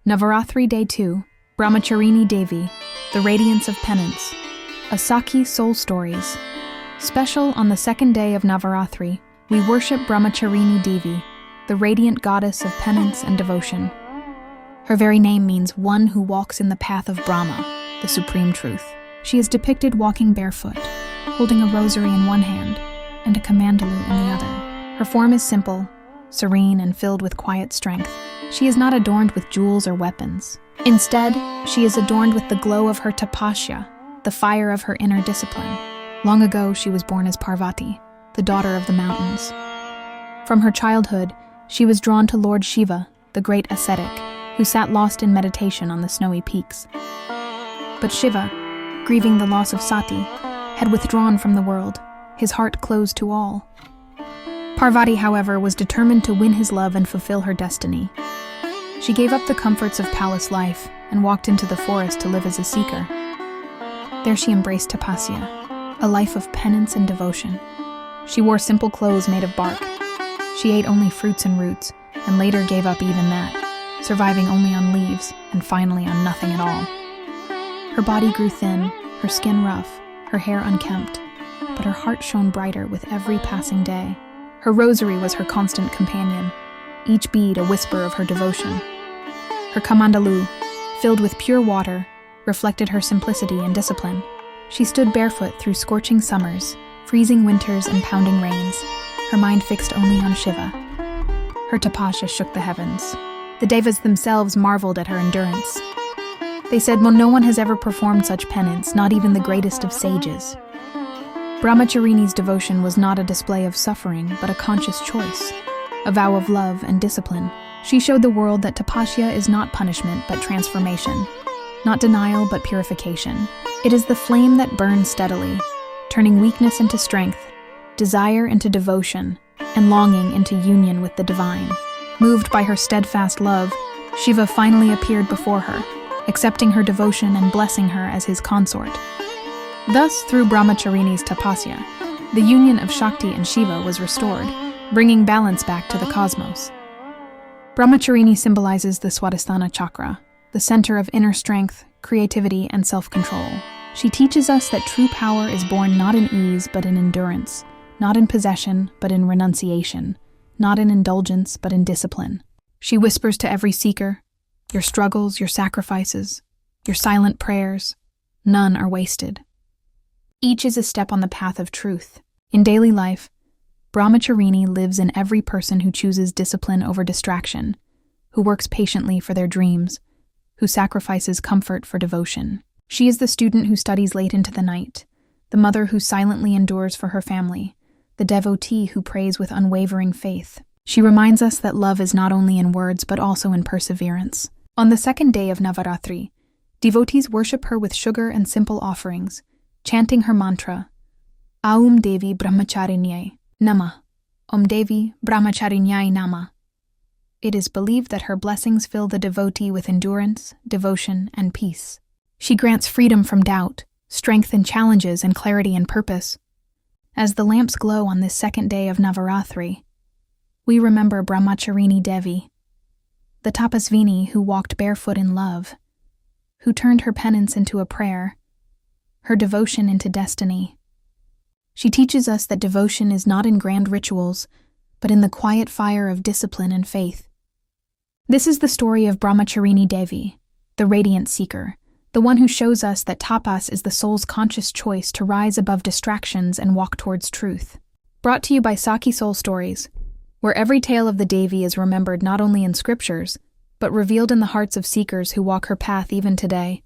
Navarathri Day 2, Brahmacharini Devi, the Radiance of Penance, a Sakhi Soul Stories. Special on the second day of Navarathri, we worship Brahmacharini Devi, the radiant goddess of penance and devotion. Her very name means one who walks in the path of Brahma, the supreme truth. She is depicted walking barefoot, holding a rosary in one hand and a kamandalu in the other. Her form is simple, serene, and filled with quiet strength. She is not adorned with jewels or weapons. Instead, she is adorned with the glow of her tapasya, the fire of her inner discipline. Long ago, she was born as Parvati, the daughter of the mountains. From her childhood, she was drawn to Lord Shiva, the great ascetic, who sat lost in meditation on the snowy peaks. But Shiva, grieving the loss of Sati, had withdrawn from the world, his heart closed to all. Parvati, however, was determined to win his love and fulfill her destiny. She gave up the comforts of palace life and walked into the forest to live as a seeker. There she embraced tapasya, a life of penance and devotion. She wore simple clothes made of bark. She ate only fruits and roots, and later gave up even that, surviving only on leaves and finally on nothing at all. Her body grew thin, her skin rough, her hair unkempt, but her heart shone brighter with every passing day. Her rosary was her constant companion, each bead a whisper of her devotion. Her kamandalu, filled with pure water, reflected her simplicity and discipline. She stood barefoot through scorching summers, freezing winters, and pounding rains, her mind fixed only on Shiva. Her tapasya shook the heavens. The devas themselves marveled at her endurance. They said, "Well, no one has ever performed such penance, not even the greatest of sages." Brahmacharini's devotion was not a display of suffering, but a conscious choice, a vow of love and discipline. She showed the world that tapasya is not punishment, but transformation, not denial, but purification. It is the flame that burns steadily, turning weakness into strength, desire into devotion, and longing into union with the divine. Moved by her steadfast love, Shiva finally appeared before her, accepting her devotion and blessing her as his consort. Thus, through Brahmacharini's tapasya, the union of Shakti and Shiva was restored, bringing balance back to the cosmos. Brahmacharini symbolizes the Swadhisthana chakra, the center of inner strength, creativity, and self-control. She teaches us that true power is born not in ease but in endurance, not in possession but in renunciation, not in indulgence but in discipline. She whispers to every seeker, your struggles, your sacrifices, your silent prayers, none are wasted. Each is a step on the path of truth. In daily life, Brahmacharini lives in every person who chooses discipline over distraction, who works patiently for their dreams, who sacrifices comfort for devotion. She is the student who studies late into the night, the mother who silently endures for her family, the devotee who prays with unwavering faith. She reminds us that love is not only in words but also in perseverance. On the second day of Navarathri, devotees worship her with sugar and simple offerings, chanting her mantra, Aum Devi Brahmacharinye Nama, Om Devi Brahmacharinyai Nama. It is believed that her blessings fill the devotee with endurance, devotion, and peace. She grants freedom from doubt, strength in challenges, and clarity in purpose. As the lamps glow on this second day of Navarathri, we remember Brahmacharini Devi, the tapasvini who walked barefoot in love, who turned her penance into a prayer, her devotion into destiny. She teaches us that devotion is not in grand rituals, but in the quiet fire of discipline and faith. This is the story of Brahmacharini Devi, the radiant seeker, the one who shows us that tapas is the soul's conscious choice to rise above distractions and walk towards truth. Brought to you by Sakhi Soul Stories, where every tale of the Devi is remembered not only in scriptures, but revealed in the hearts of seekers who walk her path even today.